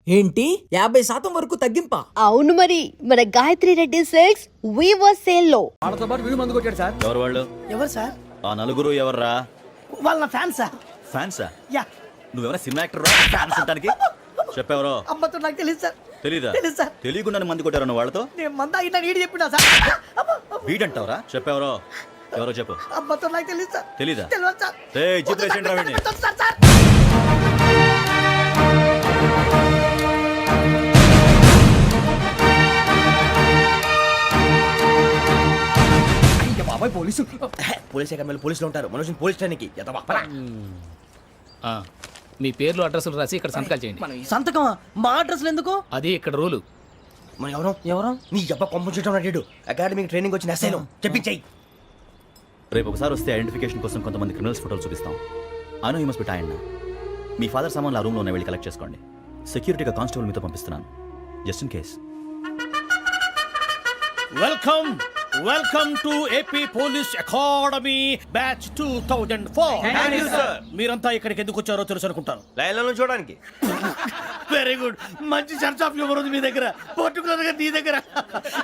ఏంటి 50% వరకు తగ్గింపా? అవును మరి మన Gayatri Reddy silks weaver sale లో వాళ్ళతో పాటు వీడు మందు కొట్టాడు సార్. ఎవరు వాళ్ళు? ఎవరు సార్? ఆ నలుగురు ఎవర్రా? వాళ్ళ నా ఫ్యాన్ సార్. ఫ్యాన్సా? యా. నువ్వెవరా సినిమా యాక్టర్ రా? ఫ్యాన్స్ అంటానికి చెప్పెవరో? అమ్మతో నాకు తెలియదు సార్. తెలీదా? తెలీదు సార్. తెలియకుండా మంది కొట్టారు వాళ్ళతో? నేను మంద అయినా నీడి చెప్పినా సార్. వీడంటావరా? చెప్పెవరో? ఎవరో చెప్పు. అమ్మతో నాకు తెలియదు సార్. తెలీదా? తెలియదు సార్. ఏయ్ చిత్రేషన్ రా వీడిని. Sir sir. బాబాయ్ పోలీసు పోలీస్ అకాడమీలో పోలీసులు ఉంటారు. మనోజ్ పోలీస్ స్టేషన్కి మీ పేర్లు అడ్రస్లు రాసి ఇక్కడ సంతకాలు చేయండి. సంతకం మా అడ్రస్లు ఎందుకు? అది ఇక్కడ రూలు. మన ఎవరు నీ అబ్బా పంపించడం అడిగాడు. అకాడమిక్ ట్రైనింగ్ వచ్చిన ఎస్ఐలో చెప్పించాయి. రేపు ఒకసారి వస్తే ఐడెంటిఫికేషన్ కోసం కొంతమంది క్రిమినల్స్ ఫోటోలు చూపిస్తాం. Anu you must be tired. మీ ఫాదర్ సామాన్లు ఆ రూమ్లో ఉన్న వెళ్ళి కలెక్ట్ చేసుకోండి. సెక్యూరిటీగా కానిస్టేబుల్ మీతో పంపిస్తున్నాను, just in case. Welcome to AP police academy batch 2004. మీరంతా ఇక్కడికి ఎందుకు వచ్చారో తెలుసు అనుకుంటాను. లైన్లను చూడడానికి. Very good. మంచి సెన్స్ ఆఫ్ హ్యూమర్ ఉంది మీ దగ్గర, పర్టికులర్ గా నీ దగ్గర.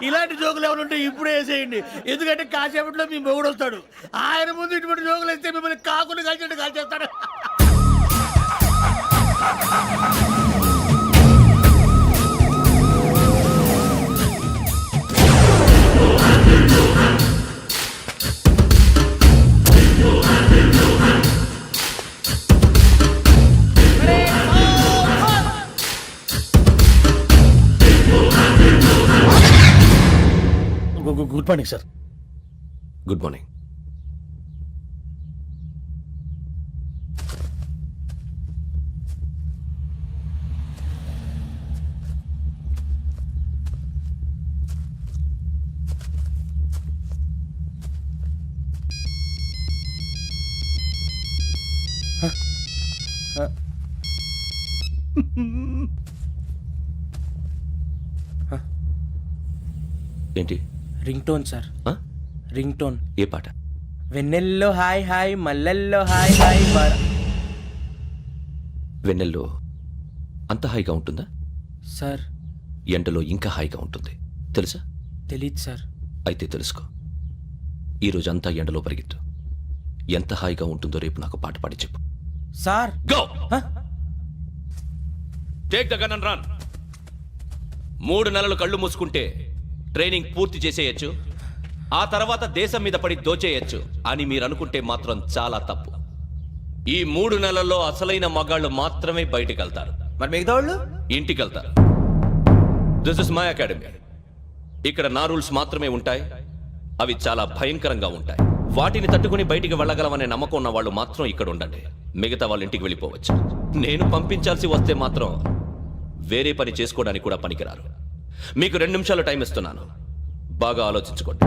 ఇలాంటి జోకులు ఎవరు ఉంటే ఇప్పుడే వేసేయండి, ఎందుకంటే కాసేపట్లో మీ మొగుడు వస్తాడు. ఆయన ముందు ఇటువంటి జోకులు వేస్తే మిమ్మల్ని కాకులు కాల్చేట్టు కాల్చేస్తాడు. Good morning sir. Good morning. ఏంటి ring tone sir. Ring tone. ఏ పాట? వెన్నెల్లో హాయ్ హాయ్ మల్లెల్లో హాయ్ హాయ్ వెన్నెల్లో అంత హాయిగా ఉంటుందా? సార్ ఎండలో ఇంకా హాయిగా ఉంటుంది తెలుసా? తెలీదు సార్. అయితే తెలుసుకో. ఈరోజు అంతా ఎండలో పరిగెత్తు. ఎంత హాయిగా ఉంటుందో రేపు నాకు పాట పాడి చెప్పు. Sir go. Take the gun and run. 3 నెలలు కళ్ళు మూసుకుంటే ట్రైనింగ్ పూర్తి చేసేయచ్చు, ఆ తర్వాత దేశం మీద పడి దోచేయచ్చు అని మీరు అనుకుంటే మాత్రం చాలా తప్పు. ఈ 3 నెలల్లో అసలైన మగాళ్ళు మాత్రమే బయటికి వెళ్తారు. మరి మిగతా వాళ్ళు ఇంటికి వెళ్తారు. This is my academy. ఇక్కడ నా రూల్స్ మాత్రమే ఉంటాయి. అవి చాలా భయంకరంగా ఉంటాయి. వాటిని తట్టుకుని బయటికి వెళ్ళగలమనే నమ్మకం ఉన్న వాళ్ళు మాత్రం ఇక్కడ ఉండండి. మిగతా వాళ్ళు ఇంటికి వెళ్ళిపోవచ్చు. నేను పంపించాల్సి వస్తే మాత్రం వేరే పని చేసుకోవడానికి కూడా పనికిరారు. మీకు 2 నిమిషాలు టైం ఇస్తున్నాను, బాగా ఆలోచించుకోండి.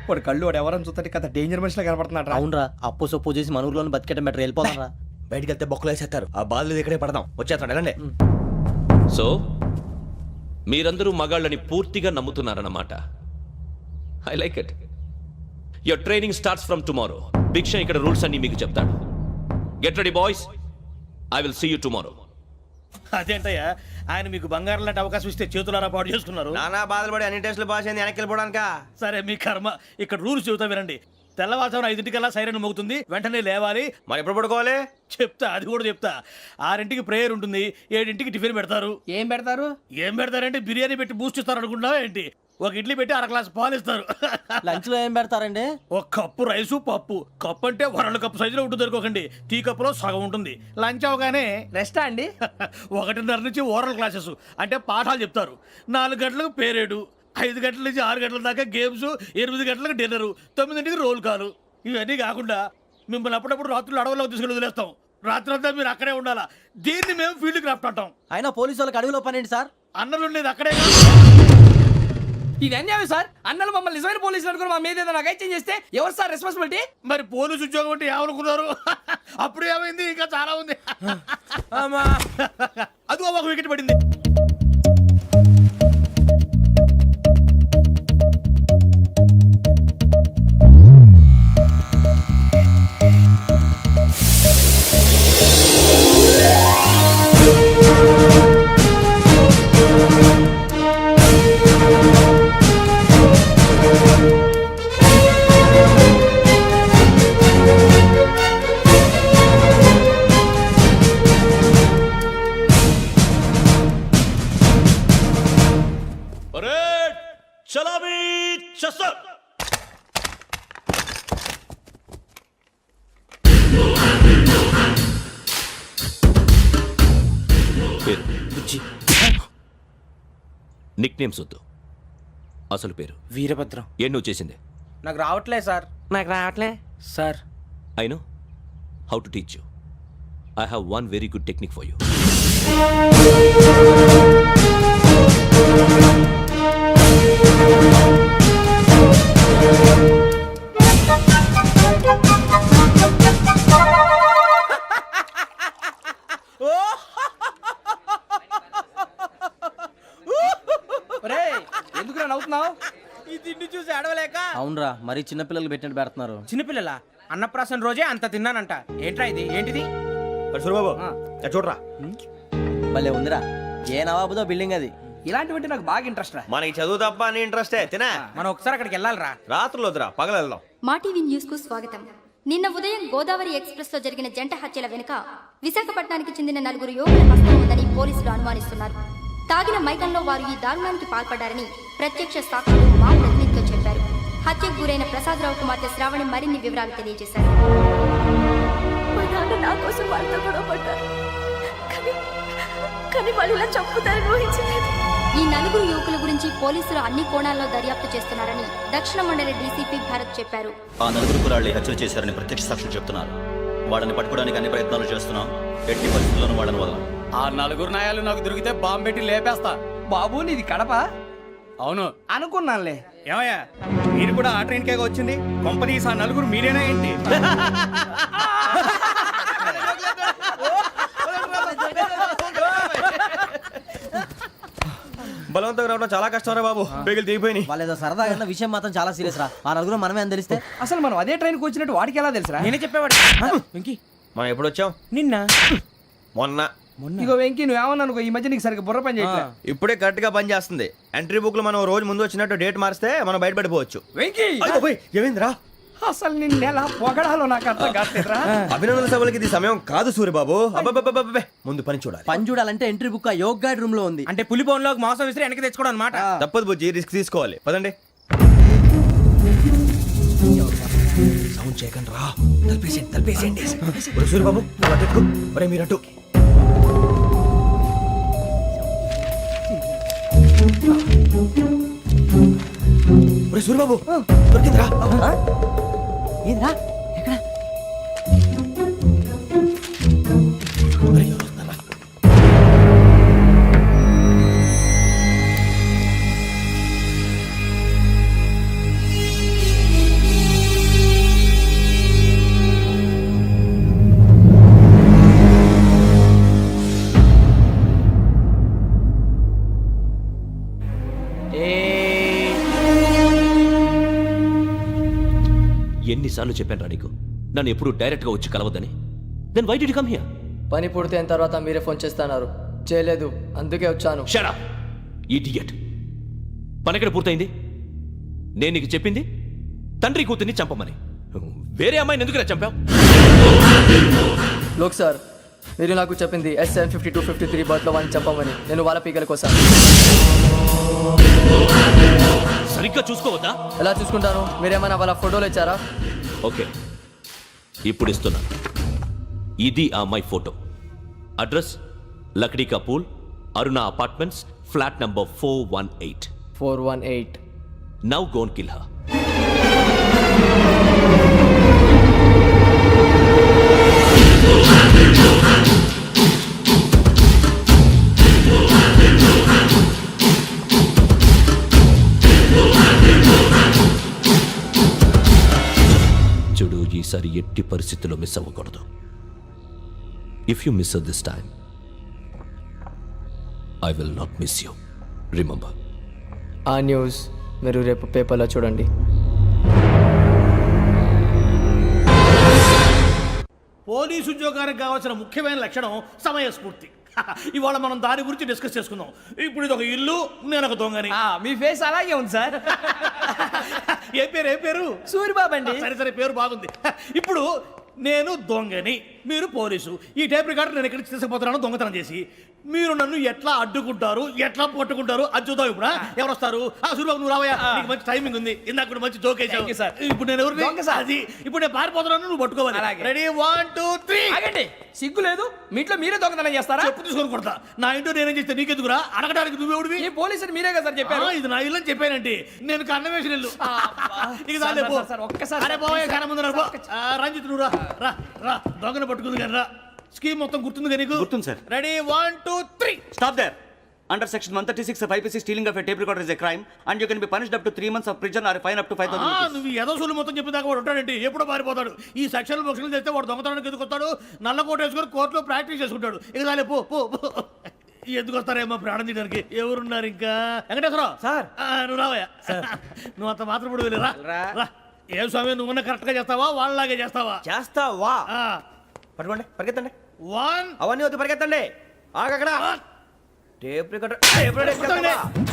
వాడు కళ్ళు వాడు ఎవరైనా చూస్తే కదా డేంజర్ మనిషిలో కనపడుతున్నాడు. అవునరా, అప్పు సొప్పు చేసి మన ఊర్లో బతికేట బెటర్ వెళ్ళిపోతారా. బయటికి వెళ్తే బొక్కలు వేసేస్తారు. ఆ బాధలు ఇక్కడే పడదాం. వచ్చేస్తాడు ఎలాండి. సో మీరందరూ మగాళ్ళని పూర్తిగా నమ్ముతున్నారన్నమాట. I like it. Your training starts from tomorrow. Bhiksha ఇక్కడ రూల్స్ అన్ని మీకు చెప్తాడు. Get ready boys, I will see you tomorrow. అదేంటయ్యా, ఆయన మీకు బంగారం లాంటి అవకాశం ఇస్తే చేతులారా పాటు చేసుకున్నారు. నానా బాధలు పడి అన్ని టెస్టులు పాస్ అయింది, వెనక్కి వెళ్ళిపోవడానికా? సరే మీ కర్మ. ఇక్కడ రూల్స్ చెబుతా వినండి. తెల్లవారుజామున 5 సైరన్ మోగుతుంది, వెంటనే లేవాలి. మరి ఎప్పుడు పడుకోవాలి? చెప్తా, అది కూడా చెప్తా. 6 ప్రేయర్ ఉంటుంది, 7 టిఫిన్ పెడతారు. ఏం పెడతారు? ఏం పెడతారంటే బిర్యానీ పెట్టి బూస్ట్ ఇస్తారు అనుకుంటున్నావా ఏంటి? ఒక ఇడ్లీ పెట్టి 1 గ్లాస్ పాలు ఇస్తారు. లంచ్ లో ఏం పెడతారండి? 1 కప్పు రైసు పప్పు. కప్పు అంటే 2 కప్పు సైజులో ఉంటుంది అనుకోకండి. టీ కప్పులో సగం ఉంటుంది. లంచ్ అవగానే రెస్టా అండి? 1:30 నుంచి ఓరల్ క్లాసెస్ అంటే పాఠాలు చెప్తారు. 4 గంటలకు పేరేడు, 5 గంటల నుంచి 6 గంటల దాకా గేమ్స్, 8 గంటలకు డిన్నరు, 9 రోల్ కాలు. ఇవన్నీ కాకుండా మిమ్మల్ని అప్పుడప్పుడు రాత్రులు అడవుల్లో తీసుకెళ్ళి వదిలేస్తాం. రాత్రంతా మీరు అక్కడే ఉండాలా. దీన్ని మేము ఫీల్డ్ క్రాఫ్ట్ అంటాం. అయినా పోలీసు వాళ్ళకి అడవిలో పని ఏంటి సార్? అన్నలు ఉండేది అక్కడే. ఇది అన్యాయం సార్. అన్నలు మమ్మల్ని నిజమైన పోలీసులు అనుకుని మా మీద ఏదైనా అగైత్యం చేస్తే ఎవరు సార్ రెస్పాన్సిబిలిటీ? మరి పోలీసు ఉద్యోగం అంటే ఏమనుకున్నారు? అప్పుడు ఏమైంది? ఇంకా చాలా ఉంది. అదిగో 1 వికెట్ పడింది. నిక్ నేమ్స్ వద్దు, అసలు పేరు. వీరభద్రం. ఏం నువ్వు చేసింది? నాకు రావట్లే సార్. నాకు రావట్లే sir. I know how to teach you. I have one very good technique for you. ఎందుకు నవ్వుతున్నావు? ఈ తిండి చూసి అడవలేక. అవునరా, మరి చిన్నపిల్లలు పెట్టినట్టు పెడుతున్నారు. చిన్నపిల్లల అన్నప్రాసన రోజే అంత తిన్నానంట. ఏంట్రా ఇది? ఏంటిది? సూరిబాబు చూడరా, భలే ఉందిరా. ఏ నవాబుదో బిల్డింగ్ అది. ఇలాంటివంటే నాకు బాగా ఇంట్రెస్ట్ రా. మనకి చదువు తప్ప అని ఇంట్రెస్టే తినా. మనం ఒకసారి అక్కడికి వెళ్ళాలిరా. రాత్రులు వద్దురా, పగలు వెళ్దాం. మా టీవీ న్యూస్ కు స్వాగతం. నిన్న ఉదయం గోదావరి ఎక్స్ప్రెస్ లో జరిగిన జంట హత్యల వెనుక విశాఖపట్నానికి చెందిన 4 యువకుల హస్తం ఉందని పోలీసులు అనుమానిస్తున్నారు. తాగిన మైకంలో వారు ఈ దారుణానికి పాల్పడ్డారని ప్రత్యక్ష సాక్షులు మా ప్రతినిధితో చెప్పారు. హత్యకు గురైన ప్రసాదరావు కుమార్తె శ్రావణి మరిన్ని వివరాలు తెలియజేశారు. మా నాన్న నా కోసం వాళ్ళతో గొడవ పడ్డారు. కానీ వాళ్ళు ఇలా చంపుతారని ఊహించలేదు. ఈ 4 యువకుల గురించి పోలీసులు అన్ని కోణాల్లో దర్యాప్తు చేస్తున్నారని దక్షిణ మండలి డీసీపీ భరత్ చెప్పారు. ఆ 4 కురాళ్ళు హత్యలు చేశారని ప్రత్యక్ష సాక్షులు చెప్తున్నారు. వాళ్ళని పట్టుకోవడానికి అన్ని ప్రయత్నాలు చేస్తున్నాం. ఎట్టి పరిస్థితుల్లోనూ వాళ్ళని వదలం. ఆ 4 నాయాలు నాకు దొరికితే బాంబు పెట్టి లేపేస్తా. బాబు నీది కడప? అవును. అనుకున్నానులే. ఏమయ్యా, మీరు కూడా ఆ ట్రైన్ కేగా వచ్చింది? కొంపదీసి ఆ 4 మీరేనా ఏంటి? బలవంతంగా రావడం చాలా కష్టం రా బాబు. బేగులు దిగిపోయినాయి. వాళ్ళేదో సరదాగా విషయం మాత్రం చాలా సీరియస్ రా. ఆ నలుగురు మనమే అని తెలిస్తే అసలు మనం అదే ట్రైన్కి వచ్చినట్టు వాడికి ఎలా తెలుసురా? నేనే చెప్పేవాడు. వెంకీ, మనం ఎప్పుడు వచ్చాం? నిన్న మొన్న. ఇగో వెంకీ, నువ్వేమన్నా అనుకో, ఈ మధ్య నీకు సరిగ్గా బుర్ర పని చేయట్లే. ఇప్పుడే కరెక్ట్ గా పని చేస్తుంది. ఎంట్రీ బుక్ లో మనం రోజు ముందు వచ్చినట్టు డేట్ మారిస్తే మనం బయటపడిపోవచ్చు. వెంకీ, ఏమైందిరా? అసలు నిన్న ఎలా పొగడాలో నాకు అర్థం కాట్లేదురా. అభినందన సభలకి ఇది సమయం కాదు సూర్యబాబు. అబ్బబ్బబ్బబ్బబ్బే, ముందు పని చూడాలి. పని చూడాలంటే ఎంట్రీ బుక్ ఆ యోగ్ గైడ్ రూమ్ లో ఉంది. అంటే పులి బోన్ లోకి మాంసం విసిరి వెనక్కి తెచ్చుకోవడం అనమాట. తప్పదు బుజ్జి, రిస్క్ తీసుకోవాలి. పదండి. సౌండ్ చేయకండి రా. తలపేసేయండి. సూర్యబాబు ఒరే మీరటు. సూర్యబాబు దొరికిందిరా. ఏంద్రా? ఎక్కడ? ఎన్నిసార్లు చెప్పాను రా నీకు, నన్ను ఎప్పుడు డైరెక్ట్ గా వచ్చి కలవద్దని? Then why did you come here? పని పూర్తయిన తర్వాత మీరే ఫోన్ చేస్తున్నారు. చేయలేదు, అందుకే వచ్చాను. Shut up idiot. పని ఎక్కడ పూర్తయింది? నేను నీకు చెప్పింది తండ్రి కూతుర్ని చంపమని. వేరే అమ్మాయిని ఎందుకు చంపావు? లోక్ సార్, మీరు నాకు చెప్పింది SN 5253 బర్త్లో వాడిని చంపమని. నేను వాళ్ళ పీకల కోసం. సరిగ్గా చూసుకోవద్దా? ఎలా చూసుకుంటాను? మీరేమైనా వాళ్ళ ఫోటోలు ఇచ్చారా? ఓకే, ఇప్పుడు ఇస్తున్నాను. ఇది ఆ అమ్మాయి ఫోటో. అడ్రస్ లక్డీ కా pool, Aruna apartments, flat number 418. 418. Now go and kill her. చూడు, ఈసారి ఎట్టి పరిస్థితుల్లో మిస్ అవ్వకూడదు. If you miss this time, I will not miss you. Remember. ఆ న్యూస్ మీరు రేపు పేపర్లో చూడండి. పోలీసు ఉద్యోగానికి కావాల్సిన ముఖ్యమైన లక్షణం సమయస్ఫూర్తి. ఇవాళ మనం దాని గురించి డిస్కస్ చేసుకుందాం. ఇప్పుడు ఇది ఒక ఇల్లు, నేను ఒక దొంగని. మీ ఫేస్ అలాగే ఉంది సార్. ఏ పేరు? సూరిబాబు అండి. సరే పేరు బాగుంది. ఇప్పుడు నేను దొంగని, మీరు పోలీసు. ఈ టేప్ రికార్డర్ నేను ఎక్కడికి తీసుకుపోతున్నాను దొంగతనం చేసి. మీరు నన్ను ఎట్లా అడ్డుకుంటారు, ఎట్లా పట్టుకుంటారు అది చూద్దాం ఇప్పుడు. ఎవరు వస్తారు? సూర్యబాబు నువ్వు రావయ్యా, నీకు మంచి టైమింగ్ ఉంది. ఇందాక కూడా మంచి జోక్ వేసావు. ఇప్పుడు నేను ఎవరు? అది ఇప్పుడు నేను పారిపోతున్నాను, నువ్వు పట్టుకోవాలి. రెడీ 1 2 3. ఆగండి, సిగ్గు లేదు? మీ ఇంట్లో మీరే దొంగతనం చేస్తారా? చెప్పు తీసుకొని కొడతా. నా ఇంట్లో నేనేం చేస్తే నీకెందుకురా? అడగడానికి నువ్వెవడివి? ఈ పోలీసులు మీరే కదా సార్ చెప్పారు. ఇది నా ఇల్లు అని చెప్పానండి. నేను కన్న వేసిన ఇల్లు. ఇక చాలే పో. సార్, ఒక్కసారి అరే పోయే కన్న ముందు పో. రంజిత్ నువ్వు రా రా రా. దొంగను పట్టుకుంది కానీ రా. స్కీమ్ మొత్తం గుర్తుంది నీకు? గుర్తుంది sir. Ready 1 2 3. Stop there. Under section 136 of IPC, stealing of a tape recorder is a crime and you can be punished up to 3 months of prison or a fine up to 5,000 rupees. నువ్వు ఏదో సొల్లు మొత్తం చెప్పేదాకా వాడు ఉంటాడండి. ఎప్పుడో పారిపోతాడు. ఈ సెక్షన్ బొక్షన్లు చేస్తే వాడు దొంగతనానికి ఎందుకు వస్తాడు? నల్ల కోట వేసుకొని కోర్టులో ప్రాక్టీస్ చేసుకుంటాడు. ఇక చాలే పో పో పో. ఎందుకు వస్తారేమో ప్రాణం తీయడానికి. ఎవరున్నారు ఇంకా? వెంకటేశ్వరరావు సార్, నువ్వు రావయ్యా. నువ్వు అంత మాత్రం ఇప్పుడు వెళ్ళి రా రా. ఏం స్వామి, నువ్వున్న కరెక్ట్ గా చేస్తావా వాళ్ళలాగే చేస్తావా? చేస్తావా? పట్టుకోండి, పరిగెత్తండి. 1 అవన్నీ వద్దు, పరిగెత్తండి. ఆగక్కడ టేప్ రికార్డర్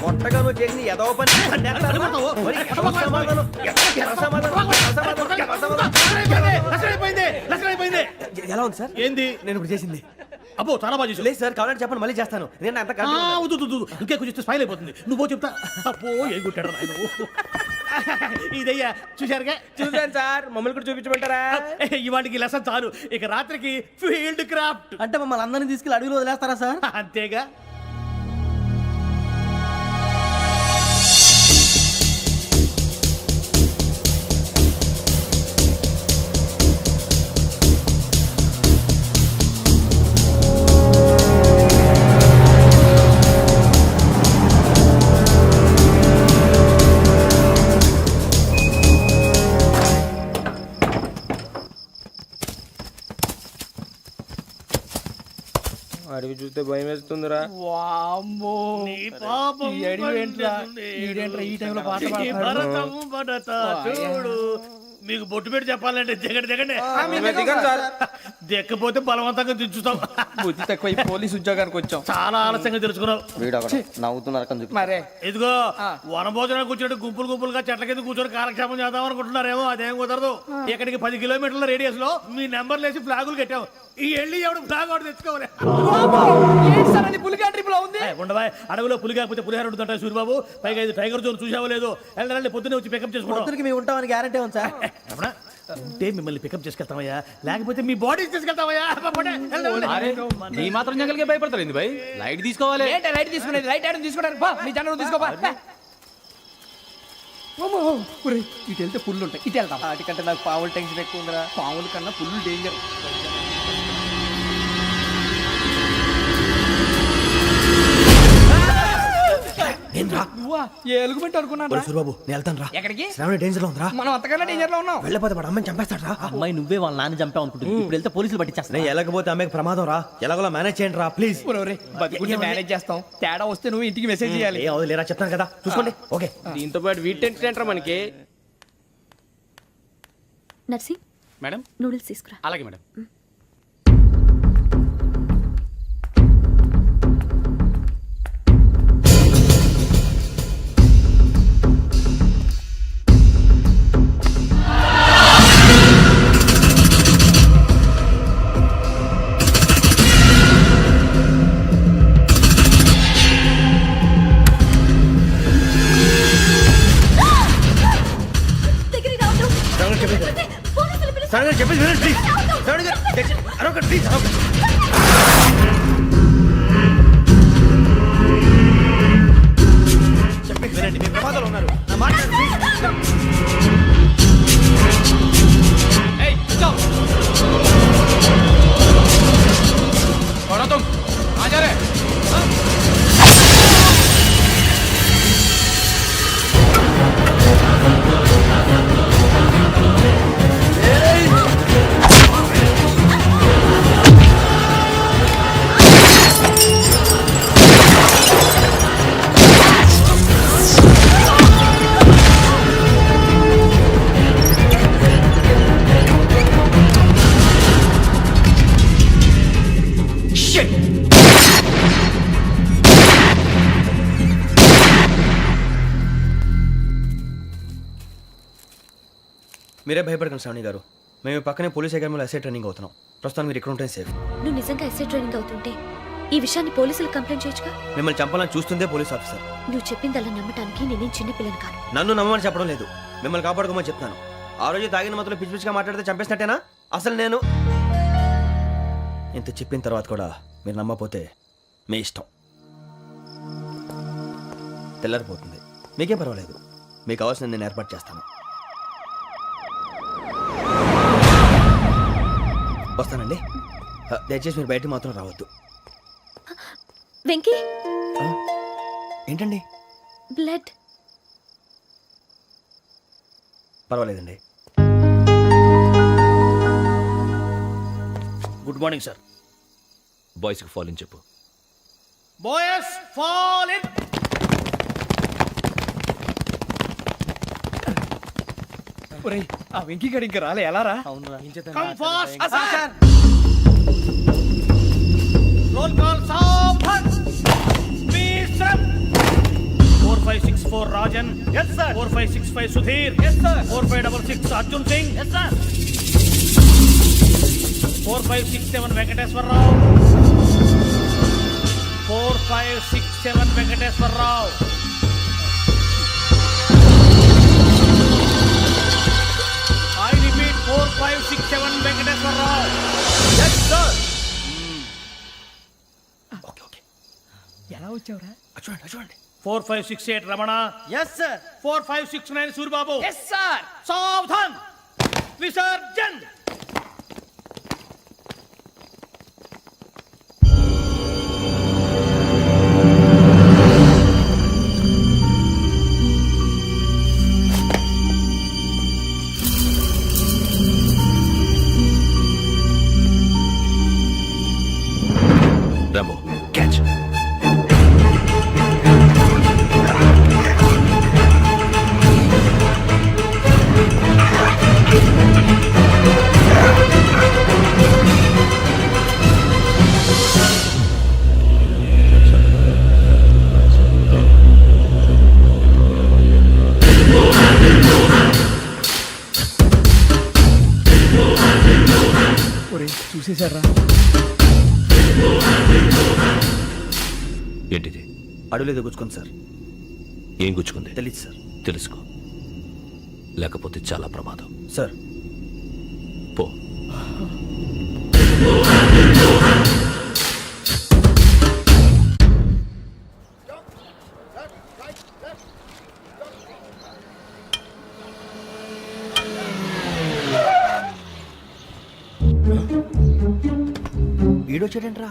కొట్టగా నువ్వు చేసింది ఏదో పని. ఎలా ఉంది సార్? ఏంది నేను ఇప్పుడు చేసింది? అబ్బో చాలా బాగా చేసావు. లేదు సార్, కావాలంటే చెప్పండి, మళ్ళీ చేస్తాను. నేను అంత ఇంకే కొంచెం స్మైల్ అయిపోతుంది. నువ్వు చెప్తా. అబ్బో ఏం కొట్టాడు నాయన. ఇదయ్యా చూశారుగా? చూసాను సార్, మమ్మల్ని కూడా చూపించమంటారా? ఇవాటికి లెసన్ చాలు. ఇక రాత్రికి ఫీల్డ్ క్రాఫ్ట్. అంటే మమ్మల్ని అందరినీ తీసుకెళ్ళి అడుగులు వదిలేస్తారా సార్? అంతేగా. అడిగి చూస్తే భయం వేస్తుందిరా. వామ్మో, నీ పాపం ఈ అడవి ఏంట్రా? ఈడేంట్రా ఈ టైంలో పాట పాడుతున్నాడు? భరతం భరత చూడు. మీకు బొట్టు పెట్టి చెప్పాలంటే దిగండి దిగండి. దిక్కపోతే బలవంతంగా దించుతాం. బుద్ధి తక్కువ, ఈ పోలీస్ ఉద్యోగానికి వచ్చాం. చాలా ఆలస్యంగా తెలుసుకున్నావు. నవ్వుతున్నారు. మరే ఇదిగో వనభోజనానికి కూర్చోటి గుంపులు గుంపులుగా చెట్ల కింద కూర్చొని కాలక్షేపం చేద్దాం అనుకుంటున్నారేమో. అదేం కుదరదు. ఇక్కడికి 10 కిలోమీటర్ల రేడియస్ లో మీ నెంబర్లు వేసి ఫ్లాగులు కట్టాం. ఈ వెళ్ళి ఎవడు ఫ్లాగ్ ఒకటి తెచ్చుకోవాలి. పులిగా ట్రిప్ లో ఉంది. ఉండవా, అడవిలో పులి కాకపోతే పులిహార ఉంటుంటాయి సూర్యబాబు. పైగా ఇది టైగర్ జోన్ చూసావో లేదో. వెళ్ళండి, పొద్దున్నే వచ్చి పికప్ చేసుకుంటాం. మేము ఉంటామని గ్యారంటీ ఉంది సార్. ఉంటే మిమ్మల్ని పికప్ చేసుకెళ్తామయ్యా, లేకపోతే మీ బాడీ తీసుకెళ్తామయ్యా. నీ మాత్రం జంగల్కే భయపడతారు భయ్. లైట్ తీసుకోవాలి. లైట్ తీసుకునేది, లైట్ ఐటమ్ తీసుకోవడానికి మీ జనం తీసుకోపా. ఇటు వెళ్తే పుల్లు ఉంటాయి, ఇటు వెళ్తాం. వాటికంటే నాకు పావులు టెన్షన్ ఎక్కువ ఉందిరా. పాముల కన్నా పుల్లు డేంజర్. నువ్వా? ఏ ఎలుగుబెట్టి అనుకున్నాను. సూర్యబాబు నేను వెళ్తాను రా. ఎక్కడికి? శ్రావణ డేంజర్ లో ఉందిరా. మనం అంతకన్నా డేంజర్ లో ఉన్నాం. వెళ్ళపోతే వాడు అమ్మని చంపేస్తాడు రా. అమ్మాయి నువ్వే వాళ్ళ నాన్న చంపావు అనుకుంటుంది. ఇప్పుడు వెళ్తే పోలీసులు పట్టించేస్తా. నేను వెళ్ళకపోతే అమ్మకి ప్రమాదం రా. ఎలాగోలా మేనేజ్ చేయండి రా ప్లీజ్. బతుకుంటే మేనేజ్ చేస్తాం. తేడా వస్తే నువ్వు ఇంటికి మెసేజ్ చేయాలి. ఏ అవును లేరా, చెప్తాను కదా, చూసుకోండి. ఓకే. దీంతో పాటు వీటి టెన్షన్ ఏంట్రా మనకి. నర్సి మేడం నూడిల్స్ తీసుకురా. అలాగే మేడం. చెప్పేసి వినండి ప్లీజ్. శ్రావణ గారు అరొకటి ప్లీజ్. చెప్పేసి వినండి, మీ ప్రమాదాలు ఉన్నారు. నా మాట ప్లీజ్. మీరే భయపడకండి శ్రావణి గారు. మేము పక్కనే పోలీస్ అకాడమీలో ఎస్ఐ ట్రైనింగ్ అవుతున్నాం. ప్రస్తుతం మీరు ఇక్కడ ఉంటే సేఫ్. నువ్వు నిజంగా ఎస్ఐ ట్రైనింగ్ అవుతుంటే ఈ విషయాన్ని పోలీసులకు కంప్లైంట్ చేయొచ్చుగా. మిమ్మల్ని చంపాలని చూస్తుందే పోలీస్ ఆఫీసర్. నువ్వు చెప్పిందల్లా నమ్మటానికి నేనేం చిన్నపిల్లని కాను. నన్ను నమ్మమని చెప్పడం లేదు, మిమ్మల్ని కాపాడుకోమని చెప్తాను. ఆ రోజు తాగిన మొత్తం పిచ్చి పిచ్చిగా మాట్లాడితే చంపేసినట్టేనా? అసలు నేను ఇంత చెప్పిన తర్వాత కూడా మీరు నమ్మకపోతే మీ ఇష్టం. తెల్లారిపోతుంది, మీకేం పర్వాలేదు. మీకు కావాల్సిన నేను ఏర్పాటు చేస్తాను. వస్తానండి. దయచేసి మీరు బయటికి మాత్రం రావద్దు. వెంకీ, ఏంటండి? బ్లడ్. పర్వాలేదండి. Good morning sir. బాయ్స్కి ఫాల్ ఇన్ చెప్పు. Boys fall in. ఒరేయ్, ఆ వెంకీ గడి ఇంకా రాలే, ఎలా రా? Come fast sir. Roll call సావధాన్. Please sir. 4564 Rajan. yes sir. 4565 Sudheer. yes sir. 4566 Arjun Singh. yes sir. 4567 Venkateswararao. 4567 Venkateswararao. I repeat 4567 Venkateswararao. yes sir. Okay okay, ఎలా వచ్చావురా? చూడండి చూడండి. 4568 Ramana. Yes sir. 4569 Suribabu. Yes sir. సావధాన్. విసర్జన్. Rambo catch. ఒరేయ్, చూసేశారా? ఏంటిది? అడుగులేదు గుచ్చుకోండి సార్. ఏం గుచ్చుకుంది? తెలీదు సార్. తెలుసుకో, లేకపోతే చాలా ప్రమాదం. సార్ పో. ఈడొచ్చాడంట్రా.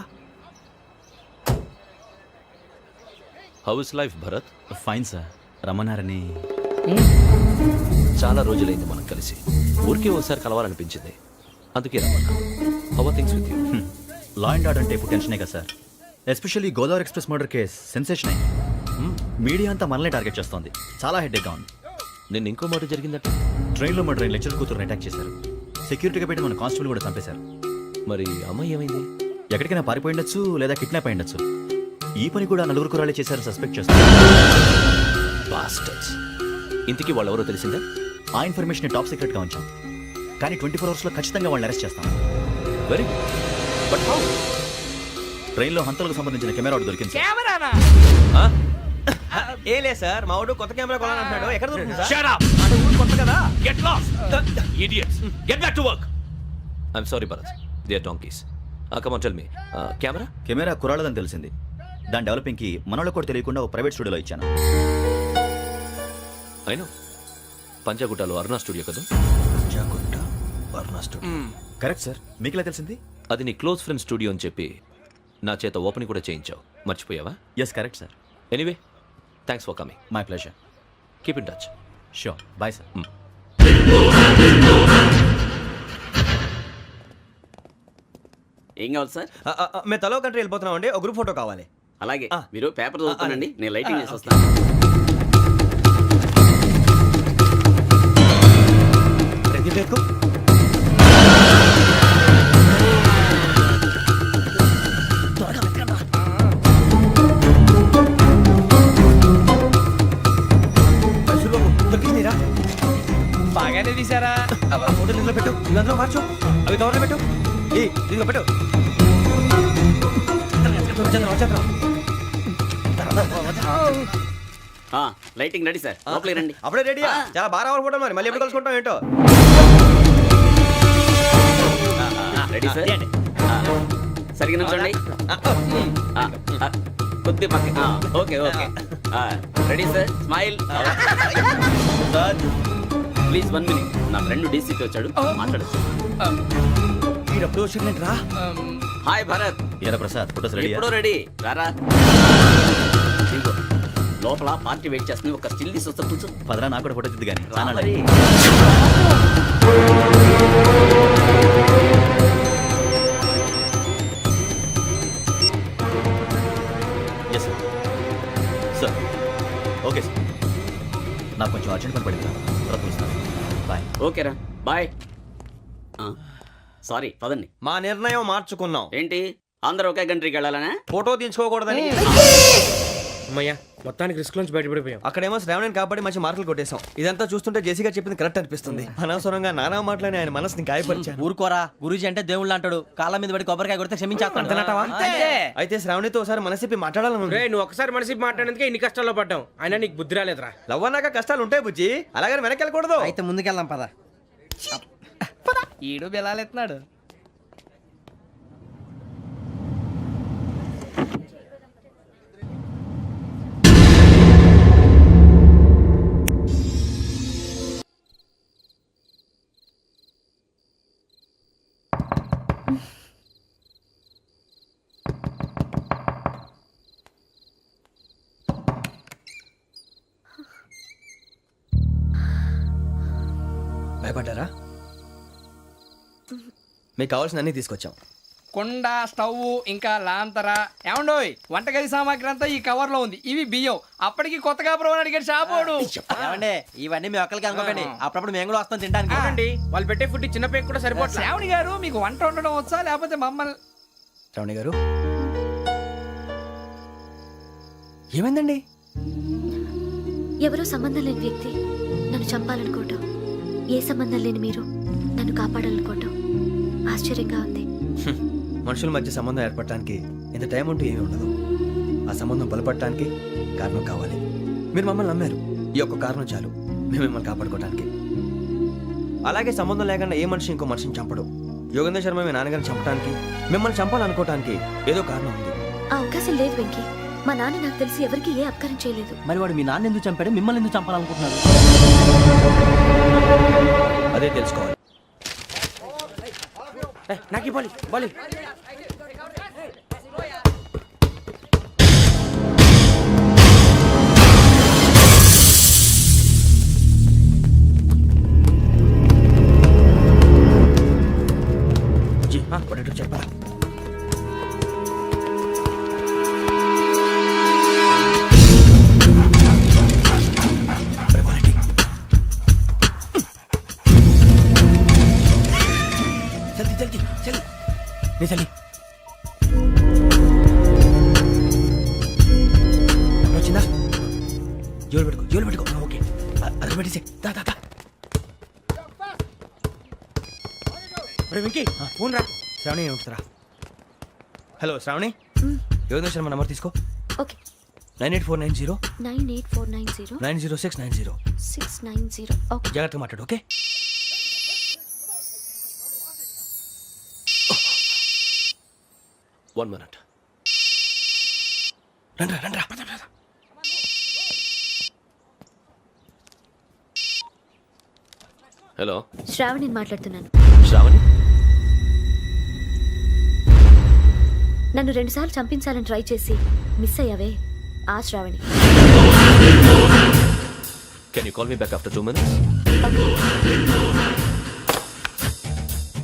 How is life Bharat? Fine sir. రమ్మన్నారని. చాలా రోజులైంది మనం కలిసి. ఊరికే ఒకసారి కలవాలనిపించింది, అందుకే రమ్మన్నా. How are things with you? Law and order అంటే ఇప్పుడు టెన్షనే కదా sir. Especially Godavari express murder case sensation అయింది. మీడియా అంతా మనల్ని టార్గెట్ చేస్తోంది. చాలా హెడ్ఏక్గా ఉంది. నిన్న ఇంకో మాట జరిగిందట. ట్రైన్లో మా ట్రైన్ లెక్చర్ కూతురుని అటాక్ చేశారు. సెక్యూరిటీగా పెట్టి మన కానిస్టేబుల్ కూడా చంపేశారు. మరి అమ్మాయి ఏమైంది? ఎక్కడికైనా పారిపోయి ఉండొచ్చు, లేదా కిడ్నాప్ అయి ఉండొచ్చు. ఈ పని కూడా నలుగురు కురాలే చేశారు సస్పెక్ట్ చేస్తారు. బాస్టర్స్. ఇంతకీ వాళ్ళు ఎవరో తెలిసిందా? ఆ ఇన్ఫర్మేషన్ టాప్ సీక్రెట్గా ఉంచాం, కానీ 24 అవర్స్లో ఖచ్చితంగా వాళ్ళని అరెస్ట్ చేస్తాం. Very but how? ట్రైన్లో హంతలకు సంబంధించిన కెమెరా ఒకటి దొరికింది సార్. కెమెరానా? ఏ లే సార్, మా వాడు కొత్త కెమెరా కొనాలంటున్నాడు. ఎక్కడ దొరుకుతుంది సార్? Shut up! అంటే ఊరు కొత్త కదా. Get lost! Idiots! Get back to work! I'm sorry, Bharat. They are donkeys. Come on, tell me. Camera? Camera కురాలదని తెలిసింది. దాని డెవలపింగ్కి మనలో కూడా తెలియకుండా ఒక ప్రైవేట్ స్టూడియోలో ఇచ్చాను. I know. పంజాగుట్టలో అరుణా స్టూడియో కదా? Panjagutta Aruna studio. Correct sir. మీకు ఎలా తెలిసింది? అది నీ క్లోజ్ ఫ్రెండ్ స్టూడియో అని చెప్పి నా చేత ఓపెనింగ్ కూడా చేయించావు. మర్చిపోయావా? Yes correct sir. Anyway, thanks for coming. My pleasure. Keep in touch. Sure. Bye sir. ఏం కావాలి సార్? మేము తలో కంట్రీ వెళ్ళిపోతున్నాం అండి. ఒక గ్రూప్ ఫోటో కావాలి. అలాగే, ఆ. మీరు పేపర్ చదువుతానండి, ఆ. నేను లైటింగ్ చేసి వస్తాను. రెగ్యులర్ ఎక్కువ. బాగానే తీసారా? ఫోటో నిద్ర పెట్టు. ఇవి అందులో మార్చు, అవి కవర్లో పెట్టు. ఇదిగో పెట్టు. లైటింగ్ రెడీ సార్, లోపలికి రండి. అప్పుడే రెడీయా? చాలా బాగా రావాలి ఫోటో, మరి మళ్ళీ ఎప్పుడు కలుసుకుంటాం ఏంటో. Ready sir. సరిగ్గా నుంచోండి. కొద్ది పక్క. Okay okay. Ready sir, smile. Please 1 minute. నా ఫ్రెండ్ డీసీకి వచ్చాడు, మాట్లాడచ్చు. ఎప్పుడు వచ్చిందంటరా? హాయ్ భరత్. ఏరా ప్రసాద్, ఫోటోస్ రెడీ? ఎప్పుడో రెడీ. రారా. ఇదిగో, లోపల పార్టీ వెయిట్ చేస్తుంది. ఒక స్టిల్ తీసి వస్తా, కూర్చో. పదరా, నాకు కూడా ఫోటో తిద్దు కానీ. రా మరి. Yes sir. Sir okay sir, నాకు కొంచెం అర్జెంట్ పని పడింది, తర్వాత పిలుస్తాను. బాయ్. ఓకేరా, బాయ్. సారీ, పదండి. మా నిర్ణయం మార్చుకున్నాం. ఏంటి, అందరూ ఒకే కంట్రీకి వెళ్ళాలనే? ఫోటో తీసుకోకూడదని. అమ్మయ్యా, మొత్తానికి రిస్క్ నుంచి బయటపడిపోయాం. అక్కడేమో శ్రావణిని కాబట్టి మంచి మార్కులు కొట్టేశాం. ఇదంతా చూస్తుంటే జేసీగా చెప్పింది కరెక్ట్ అనిపిస్తుంది. అనవసరంగా నానా మాటలని ఆయన మనసుని గాయపరిచాను. ఊరుకోరా, గురూజీ అంటే దేవుళ్ళు అంటాడు. కాళ్ళ మీద పడి కొబ్బరికాయ కొడితే క్షమించేస్తాడు. అయితే శ్రావణితో ఒకసారి మనసిప్పి మాట్లాడాలను. నువ్వు ఒకసారి మనసి మాట్లాడేందుకే ఇన్ని కష్టాల్లో పడ్డాం. అయినా నీకు బుద్ధి రాలేదురా. లవ్ అన్నాక కష్టాలు ఉంటాయి బుజ్జి, అలాగని వెనక్కి వెళ్ళకూడదు. అయితే ముందుకెళ్దాం పద. ఈడు బెలాలెత్తున్నాడు. భయపడ్డారా? మీకు కావాల్సిన అన్ని తీసుకొచ్చాం. కుండ, స్టవ్, ఇంకా లాంతర. ఏమండోయ్, వంటగది సామాగ్రి అంతా ఈ కవర్ లో ఉంది. ఇవి బియ్యం. అప్పటికి కొత్తగా బ్రో అడిగాడు షాపోడు. ఇవన్నీ మీ ఒక్కరికి అనుకోకండి, అప్పుడప్పుడు మేము కూడా వస్తాం తినడానికి. వాళ్ళు పెట్టే ఫుడ్ చిన్న పేరు కూడా సరిపోతుంది. శ్రావణి గారు, మీకు వంట వండడం వచ్చా లేకపోతే మమ్మల్ని? శ్రావణి గారు, ఏమైందండి? ఎవరో సంబంధం లేని వ్యక్తి నన్ను చంపాలనుకోవటం, ఏ సంబంధం లేని మీరు నన్ను కాపాడాలనుకోవటం ఆశ్చర్యంగా ఉంది. మనుషుల మధ్య సంబంధం ఏర్పడటానికి ఇంత టైం ఉంటూ ఏమీ ఉండదు. ఆ సంబంధం బలపడటానికి కారణం కావాలి. మీరు మమ్మల్ని నమ్మారు, ఈ ఒక్క కారణం చాలు మేము మిమ్మల్ని కాపాడుకోవడానికి. అలాగే సంబంధం లేకుండా ఏ మనిషి ఇంకో మనిషిని చంపడు. యోగేంద్ర శర్మ మీ నాన్నగారిని చంపడానికి, మిమ్మల్ని చంపాలనుకోవటానికి ఏదో కారణం ఉంది. ఆ అవకాశం లేదు వెంకీ. మా నాన్న నాకు తెలిసి ఎవరికి ఏ అపకారం చేయలేదు. మరి వాడు మీ నాన్న ఎందుకు చంపాడు, మిమ్మల్ని ఎందుకు చంపాలనుకుంటున్నాడు? అదే తెలుసుకోవాలి. నాకు బాలి బాలి. చెప్పరా? చలి వచ్చిందా? జోలు పెట్టుకో. ఓకే, అది పెట్టేసి ఫోన్ రా. శ్రావణి ఉంటుందిరా. హలో శ్రావణి, యోగేంద్ర శర్మ నంబర్ తీసుకో. ఓకే. 98490 98490 90690. 690. ఓకే, జాగ్రత్తగా మాట్లాడు. ఓకే. One minute. రండ్రా. హలో, శ్రావణిని మాట్లాడుతున్నాను. శ్రావణి. నన్ను 2 సార్లు చంపించాలని ట్రై చేసి మిస్ అయ్యావే, ఆ Shravani. Can you call me back after 2 minutes?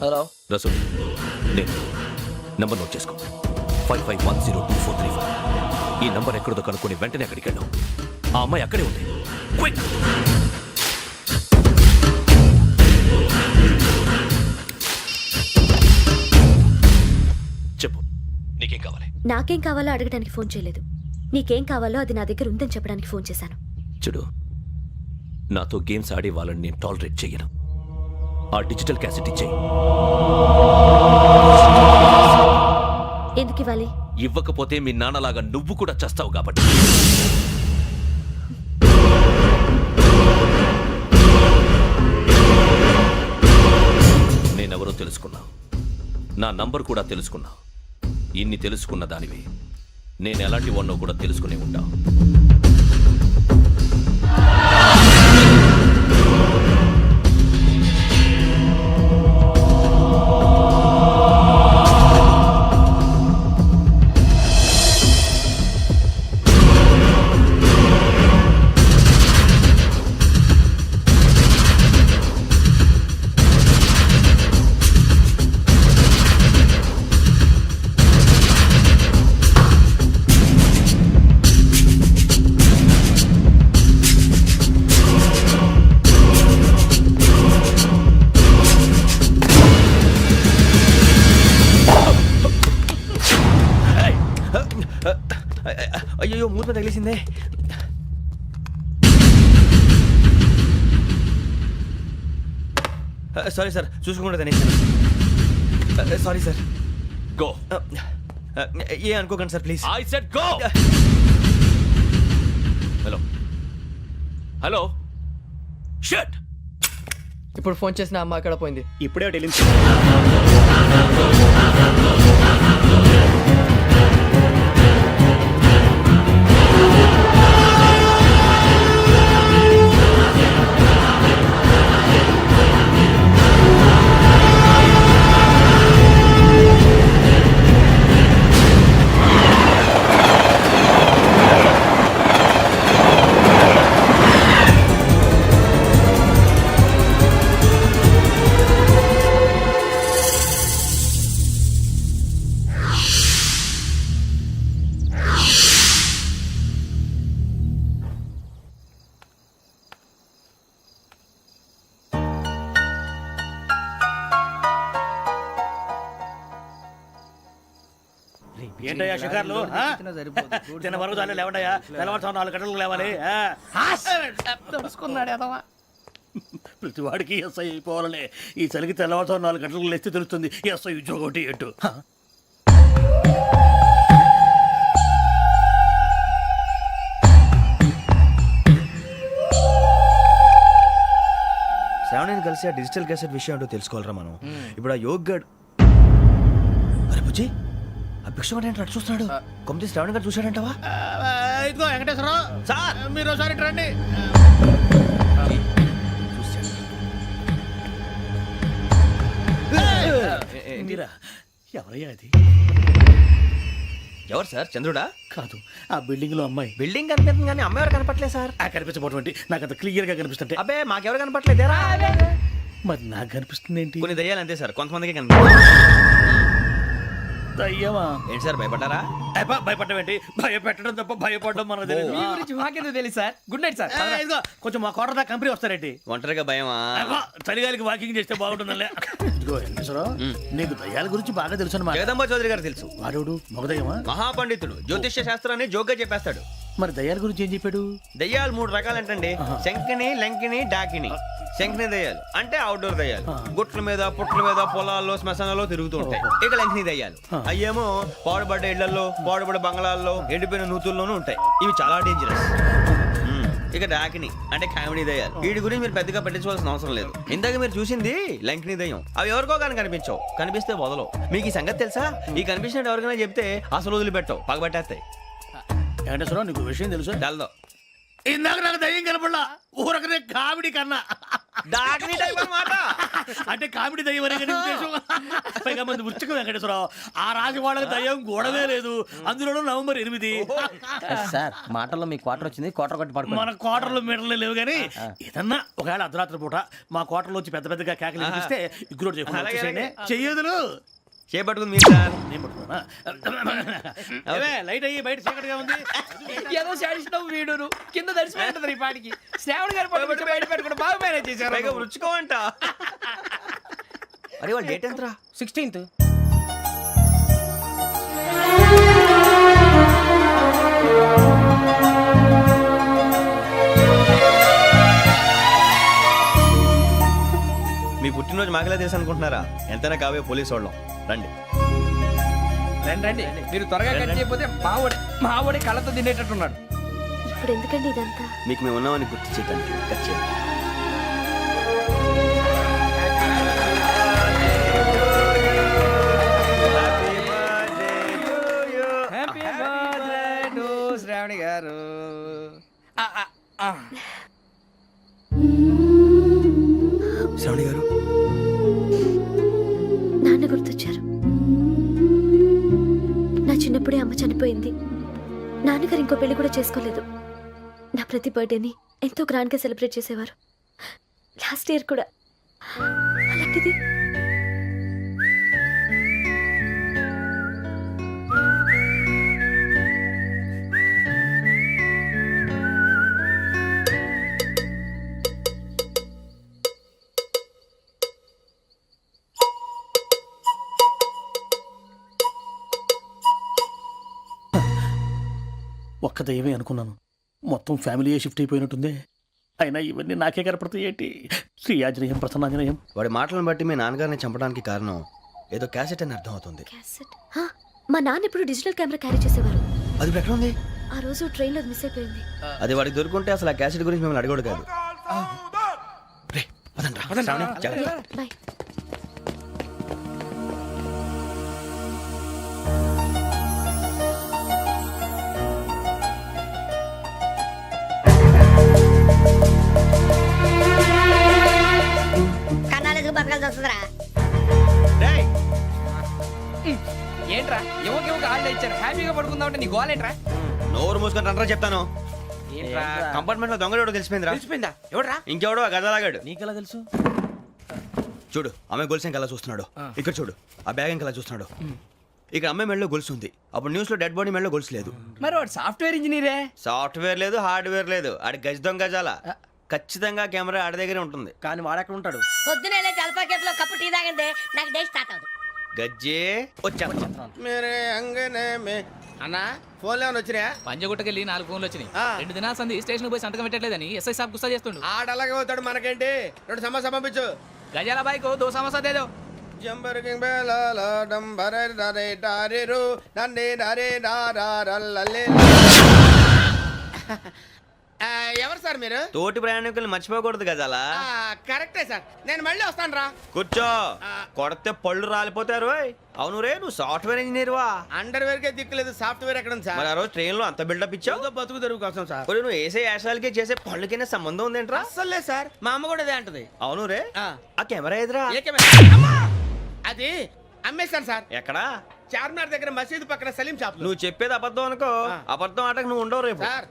Hello Rasool, నేను నంబర్ నోట్ చేసుకో. 55102435. ఈ నంబర్ ఎక్కడదో కనుక్కొని వెంటనే అక్కడికి వెళ్ళాం. ఆ అమ్మాయి అక్కడే ఉంది. క్విక్. చెప్పు, నీకేం కావాలి? నాకేం కావాలో అడగడానికి ఫోన్ చేయలేదు. నీకేం కావాలో అది నా దగ్గర ఉందని చెప్పడానికి ఫోన్ చేశాను. చూడు, నాతో గేమ్స్ ఆడే వాళ్ళని నేను టాలరేట్ చెయ్యను. ఆ డిజిటల్ క్యాసెట్ ఇచ్చేయి. ఎందుకు ఇవ్వాలి? ఇవ్వకపోతే మీ నాన్నలాగా నువ్వు కూడా చస్తావు కాబట్టి. నేనెవరో తెలుసుకున్నా, నా నంబర్ కూడా తెలుసుకున్నా. ఇన్ని తెలుసుకున్న దానివి నేను ఎలాంటి వాడినో కూడా తెలుసుకునే ఉంటా. అయ్యో మూత తగిలేసిందే. సారీ సార్, చూసుకోకుండా తినేసాను. Sorry sir. గో. ఏ అనుకోకండి sir please. I said go. Hello hello shut. ఇప్పుడు ఫోన్ చేసిన అమ్మ అక్కడ పోయింది. ఇప్పుడే వెళ్ళింది. ఏంటయ్యా షికార్లు? తిన్న వరకు చాలే లేవండయ్యా. తెల్లవారుతో 4 గంటలకు లేవాలి. తెలుసుకున్నాడు ఎదవా. ప్రతి వాడికి ఎస్ఐ అయిపోవాలనే ఈ చలికి తెల్లవారుతో 4 గంటలకు లేస్తే తెలుస్తుంది ఎస్ఐ ఉద్యోగం ఒకటి ఎటు. శ్రావణిని కలిసి ఆ డిజిటల్ క్యాసెట్ విషయం ఏంటో తెలుసుకోవాలరా మనం. ఇప్పుడు ఆ యోగ్ గడ్. అరే బుజ్జి, ఆ భిక్షం అంటే అటు చూస్తున్నాడు. కొమ్మతి శ్రావణి గారు చూశాడంటావా? ఇదిగో వెంకటేశ్వరరావు సార్, మీరు ఒకసారి ఇటు రండి. మీరా? ఎవరయ్యా అది? ఎవరు సార్? చంద్రుడా? కాదు, ఆ బిల్డింగ్ లో అమ్మాయి. బిల్డింగ్ కనిపిస్తుంది కానీ అమ్మాయి ఎవరు కనపట్లేదు సార్. ఆ కనిపించబోటువంటి నాకు అంత క్లియర్ గా కనిపిస్తుంటే. అబ్బే మాకెవరు కనపట్లేదేరా? మరి నాకు కనిపిస్తుంది ఏంటి? కొన్ని దయ్యాలు అంతే సార్, కొంతమందికి కనిపిస్తుంది. దయ్యమా? ఏంటి సార్ భయపడ్డారా? భయపడడం ఏంటి? భయపెట్టడం తప్ప భయపడడం మనకు తెలియదు. మీ గురించి మాకేదో తెలుసు సార్. Good night sir. ఇదిగో కొంచెం మా కోట దాకా కంపెనీ వస్తారేంటి? ఒంటరిగా భయమా? చలిగాలికి వాకింగ్ చేస్తే బాగుంటుందిలే. ఇదిగో వెంకటేశ్వరరావు, నీకు దయ్యాల గురించి బాగా తెలుసు అన్నమాట. జగదంబ చౌదరి గారు తెలుసు. వాడు మగదయ్యమా? మహాపండితుడు, జ్యోతిష్య శాస్త్రాన్ని జోగ్గా చెప్పేస్తాడు. మరి దయ్యాల గురించి ఏం చెప్పాడు? దయ్యాలు 3 రకాలంటండి. శంకిని, లంకిని, డాకిని. శంకిని దయ్యాలు అంటే అవుట్డోర్ దయ్యాలు, గుట్ల మీద పుట్ల మీద పొలాల్లో శ్మశానాల్లో తిరుగుతూ ఉంటాయి. ఇక లంకిని దయ్యాలు అయ్యేమో పాడుబడ్డ ఇళ్లలో, పాడుబడ్డ బంగ్లాల్లో, ఎండిపోయిన నూతుల్లోనూ ఉంటాయి. ఇవి చాలా డేంజరస్. ఇక డాకిని అంటే కామెడీ దయ్యాలు. వీటి గురించి మీరు పెద్దగా పట్టించుకోవాల్సిన అవసరం లేదు. ఇందాక మీరు చూసింది లంకిని దయ్యం. అవి ఎవరికో కానీ కనిపించవు, కనిపిస్తే వదలవు. మీకు ఈ సంగతి తెలుసా? ఈ కనిపించినట్టు ఎవరికైనా చెప్తే అసలు వదిలిపెట్టవు, పగబట్టేస్తాయి. వెంకటేశ్వరరావు, నీకు విషయం తెలుసు? డల్దో ఇందాక నాకు దయ్యం కనపడలా, ఊరకనే కామెడీ కన్నా. డాకిని టైప్ అన్నమాట. అంటే కామెడీ దయ్యం అనే కదా ఉద్దేశం. పైగా మంది ఉచ్చకం వెంకటేశ్వరరావు. ఆ రాజు వాళ్ళకి దయ్యం గోడవే లేదు, అందులోనూ నవంబర్ 8. సార్ మాటల్లో మీ క్వార్టర్ వచ్చింది, క్వార్టర్ కొట్టి పడుకో. మన క్వార్టర్లో మీటర్లు లేవు కానీ ఏదన్నా ఒకవేళ అర్ధరాత్రి పూట మా క్వార్టర్లో వచ్చి పెద్ద పెద్దగా కేకలు వినిపిస్తే ఇగ్గురు చెయ్యదులు చేపట్టుకుంది మీరు సార్. నేను పట్టుకున్నా. లైట్ అయ్యి బయట చీకటిగా ఉంది. ఏదో శాడిస్తున్నావు వీడును కింద దర్శనం ఈ పాటికి. శ్రావణ్ గారు పట్టుబట్టి బయట పెట్టుకుంటే బాగా మేనేజ్ చేశారు. పైగా రుచుకోమంట. అరే వాళ్ళ డేట్ ఎంతరా? 16th. మీ పుట్టినరోజు గురించి మాకలే తెలుసు అనుకుంటున్నారా? ఎంతైనా కావే పోలీసు వాళ్ళం. రండి. రండి రండి, మీరు త్వరగా కట్ చేయకపోతే మావడి కళ్ళతో తినేటట్టున్నాడు. ఇప్పుడు ఎందుకండి ఇదంతా? మీకు మేము ఉన్నామని గుర్తు చేయడానికి కట్ చేయండి. హ్యాపీ బర్త్డే టు శ్రావణి గారు. శ్రావణి గారు, నాన్న గుర్తొచ్చారు. నా చిన్నప్పుడే అమ్మ చనిపోయింది. నాన్నగారు ఇంకో పెళ్లి కూడా చేసుకోలేదు. నా ప్రతి బర్త్డేని ఎంతో గ్రాండ్గా సెలబ్రేట్ చేసేవారు. లాస్ట్ ఇయర్ కూడా. అలాంటిది ఒక్క దయ్యమే అనుకున్నాను, మొత్తం ఫ్యామిలీ షిఫ్ట్ అయిపోయినట్టుందే. అయినా ఇవన్నీ నాకే కనపడతాయి ఏంటి? శ్రీ ఆంజనేయం ప్రసన్నాంజనేయం. వాడి మాటలను బట్టి మీ నాన్నగారిని చంపడానికి కారణం ఏదో క్యాసెట్ అని అర్థం అవుతుంది. క్యాసెట్. మా నాన్న ఎప్పుడు డిజిటల్ కెమెరా క్యారీ చేసేవారు. అది ఇప్పుడు ఎక్కడ ఉంది? ఆ రోజు ట్రైన్లో మిస్ అయిపోయింది. అది వాడికి దొరుకుంటే అసలు ఆ క్యాసెట్ గురించి మిమ్మల్ని అడగడు కాదు. రే, పదండ్రా. శ్రావణి, జాగ్రత్త. బాయ్. కన్నాలకు బతకాల్సి వస్తుందిరా. రేయ్, ఏంట్రా యువకి హాలిడే ఇచ్చారు, హ్యాపీగా పడుకుందామంటే నీ గోలేంట్రా? నోరు మూసుకొని రండ్రా చెప్తాను. ఏంట్రా కంపార్ట్మెంట్ లో దొంగడు తెలిసిపోయిందిరా. తెలిసిపోయిందా? ఎవడ్రా? ఇంకెవడో ఆ గదలాగాడు. నీకెలా తెలుసు? చూడు, ఆమె గొలుసు ఇంకలా చూస్తున్నాడు. ఇక్కడ చూడు, ఆ బ్యాగ్ ఇంకలా చూస్తున్నాడు. ఇక్కడ అమ్మాయి మెడలో గొలుసు ఉంది. అప్పుడు న్యూస్ లో డెడ్ బాడీ మెడలో గొలుసు లేదు. మరి వాడు సాఫ్ట్వేర్ ఇంజనీరే. సాఫ్ట్వేర్ లేదు, హార్డ్వేర్ లేదు. ఆడి గజ దొంగ గజాల. ఖచ్చితంగా కెమెరా ఆడి దగ్గరే ఉంటుంది. కానీ వాడెక్కడ ఉంటాడు? పొద్దునే జలపా కేఫ్లో కప్పు టీ తాగిందే నాకు డే స్టార్ట్ అవుతుంది. గజ్జే వచ్చా. అన్నా ఫోన్లో ఏమైనా వచ్చినాయా? పంజగుట్టకెళ్ళి 4 ఫోన్లు వచ్చినాయి. 2 దినాల సంది స్టేషన్ పోయి సంతకం పెట్టలేదని ఎస్ఐ సాబ్ గుస్తా చేస్తుండు. ఆడలాగే పోతాడు, మనకేంటి? 2 సమస్య పంపించు. గజాల బైక్ 2 సమస్య దేదో. జంబరకింగ్ బేలాల డంబరే డరే డారేరు నన్నే డరే డారారల్లలే. ఎవరు సార్ మీరు? తోటి ప్రయాణికుల్ని మర్చిపోకూడదు గజాల. కరెక్టే సార్, నేను మళ్ళీ వస్తాను రా. కూర్చో, కొడితే పళ్ళు రాలిపోతారు. అవును రే, నువ్వు సాఫ్ట్వేర్ ఇంజనీర్ వా? అండర్వేర్ కే దిక్కులేదు, సాఫ్ట్వేర్ ఎక్కడ ఉంది సార్? మరి ఆ రోజు ట్రైన్ లో అంత బిల్డప్ ఇచ్చావు. ఏదో బతుకు తెరువు కోసం సార్. ఒరేయ్, నువ్వు వేసే యాశాలకి చేసే పళ్ళకైనా సంబంధం ఉందేంట్రా? అస్సలు లేదు సార్, మా అమ్మ కూడా అదే అంటది. అవును రే, ఆ. ఆ కెమెరా ఎదురా? ఏ కెమెరా? అమ్మా! అది అమ్మేశాను సార్. ఎక్కడా? చార్మినార్ దగ్గర మసీదు పక్కన సలీం షాప్. నువ్వు చెప్పేది అబద్ధం అనుకో. అబద్ధం ఆటకు నువ్వు ఉండవు రేపు. సార్,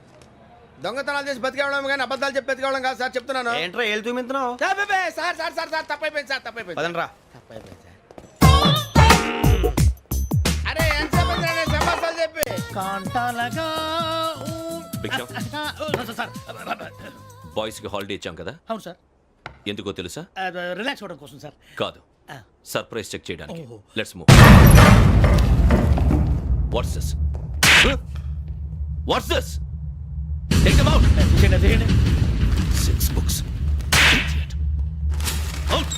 దొంగతనాలు చేసి బతికేవడం కానీ అబద్ధాలు చెప్పి బతికేవడం కాదు సార్, చెప్తున్నాను. ఏంట్రా ఏళ్ళు చూపించినావు? Sir sir sir sir sir తప్పైపోయింది సార్, తప్పైపోయింది. పదండ్రా. తప్పైపోయింది సార్. అరే ఎంతసేపు సమాసాలు చెప్పి కాంటాలగా భిక్షం, సార్. బాయ్స్ కి హాలిడే ఇచ్చాం కదా, అవును సార్. ఎందుకో తెలుసా? రిలాక్స్ అవ్వడం కోసం సార్. కాదు, సర్ప్రైజ్ చెక్ చేయడానికి. ఓహో. Let's move. What's this? What's this? Take them out. తీయండి. 6 books. Idiot. Out.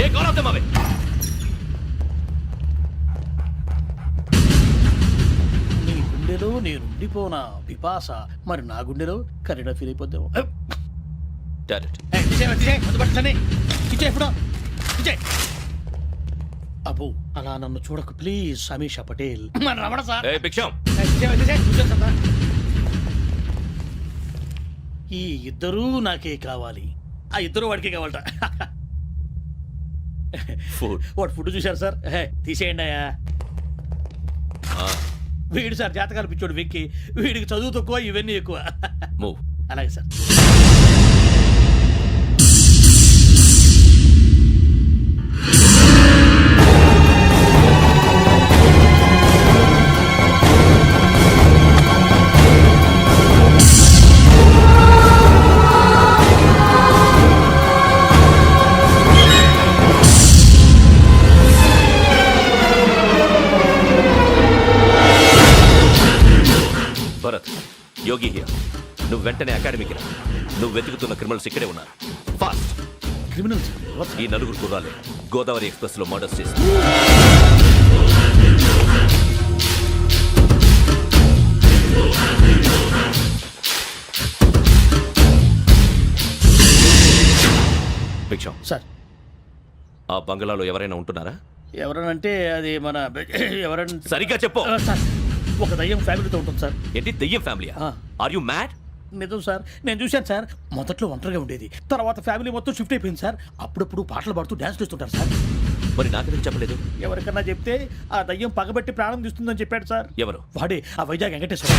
Take all of them away. నీ గుండెలో నేను ఉండిపోనా పిపాస, మరి నా గుండెలో కరీడా ఫీల్ అయిపోద్దాము. Direct. అబ్బో, అలా నన్ను చూడకు ప్లీజ్. సమీషా పటేల్ మన రమణ సార్. Hey, భిక్షం. ఈ ఇద్దరూ నాకే కావాలి. ఆ ఇద్దరు వాడికే కావాలట. Food. వాడు ఫుడ్ చూశారు సార్. తీసేయండి అయ్యా. వీడు సార్ జాతకాలు పిచ్చోడు వెక్కి, వీడికి చదువు తక్కువ, ఇవన్నీ ఎక్కువ. Move. అలాగే సార్. Bharat, Yogi here. నువ్వు వెంటనే అకాడమీకి రా. నువ్వు వెతుకుతున్న క్రిమినల్స్ ఇక్కడే ఉన్నారు. ఫాస్ట్. క్రిమినల్స్. ఈ నలుగురు కుర్రాలే గోదావరి ఎక్స్ప్రెస్ లో మర్డర్స్ చేసి భిక్షం, సార్ ఆ బంగ్లాలో ఎవరైనా ఉంటున్నారా? ఎవరనంటే అది మన ఎవరంటే సరిగ్గా చెప్పు. సార్ ఒక దయ్యం ఫ్యామిలీతో ఉంటుంది సార్. ఏంటి దెయ్యం ఫ్యామిలీయా? ఆ. Are you mad? నిజం సార్, నేను చూశాను సార్. మొదట్లో ఒంటరిగా ఉండేది, తర్వాత ఫ్యామిలీ మొత్తం షిఫ్ట్ అయిపోయింది సార్. అప్పుడప్పుడు పాటలు పాడుతూ డ్యాన్స్ చేస్తుంటారు సార్. మరి నాకెందుకు చెప్పలేదు? ఎవరికన్నా చెప్తే ఆ దయ్యం పగబెట్టి ప్రాణం తీస్తుందని చెప్పాడు సార్. ఎవరు? వాడే ఆ వైజాగ్ వెంకటేశ్వర.